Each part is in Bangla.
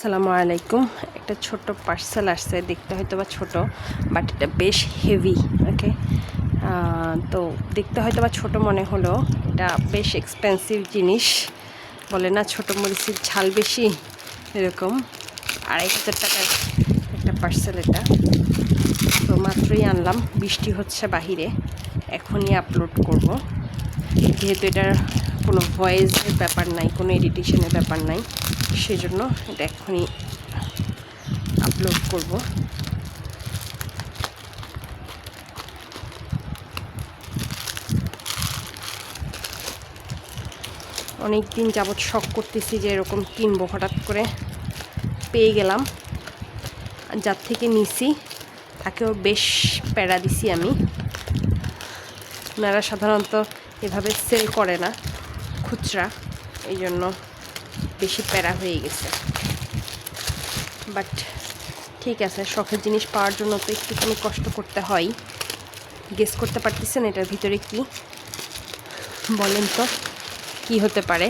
আসসালামু আলাইকুম। একটা ছোট্ট পার্সেল আসছে, দেখতে হয়তো বা ছোটো, বাট এটা বেশ হেভি। ওকে, তো দেখতে হয়তো বা ছোটো মনে হলো, এটা বেশ এক্সপেন্সিভ জিনিস। বলে না ছোটো মরিচের ঝাল বেশি, এরকম 2500 টাকার একটা পার্সেল এটা। তো মাত্রই আনলাম, বৃষ্টি হচ্ছে বাহিরে, এখনই আপলোড করব। যেহেতু এটার কোনো ভয়েসের ব্যাপার নাই, কোনো এডিটেশনের ব্যাপার নাই, সেজন্য এটা এখনই আপলোড করব। অনেক দিন যাবৎ শখ করতেছি যে এরকম কিনবো, হঠাৎ করে পেয়ে গেলাম। যার থেকে নিছি তাকেও বেশ প্যারা দিছি আমি। ওনারা সাধারণত এভাবে সেল করে না, খুচরা, এই জন্য বেশি প্যারা হয়ে গেছে। বাট ঠিক আছে, শখের জিনিস পাওয়ার জন্য তো একটুখানি কষ্ট করতে হয়। গেস করতে পারতেছেন এটার ভিতরে কি? বলেন তো কি হতে পারে?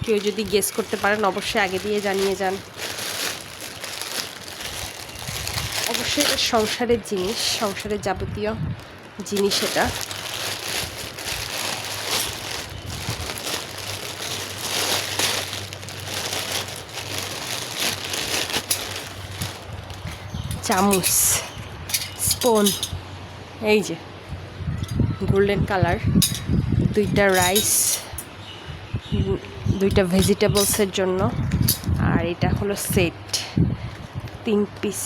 কেউ যদি গেস করতে পারেন অবশ্যই আগে দিয়ে জানিয়ে যান। অবশ্যই এটা সংসারের জিনিস, সংসারের যাবতীয় জিনিস এটা। চামচ, স্পুন, এই যে গোল্ডেন কালার, দুইটা রাইস, দুইটা ভেজিটেবলসের জন্য। আর এটা হলো সেট, 3 পিস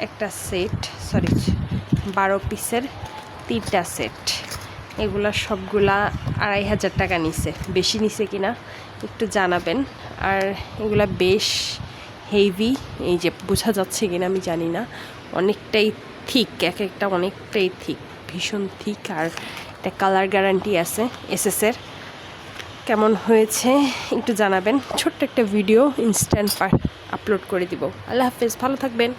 একটা সেট, 12 পিসের 3টা সেট। এগুলা সবগুলা 2500 টাকা নিছে। বেশি নিছে কিনা একটু জানাবেন। আর এগুলা বেশ হেভি, এই যে বোঝা যাচ্ছে কিনা আমি জানি না, অনেকটাই থিক, এক একটা অনেকটাই থিক, ভীষণ থিক। আর এটা কালার গ্যারান্টি আছে এসএসের। কেমন হয়েছে একটু জানাবেন। ছোট্ট একটা ভিডিও ইনস্ট্যান্ট আপলোড করে দিব। আল্লাহ হাফেজ, ভালো থাকবেন।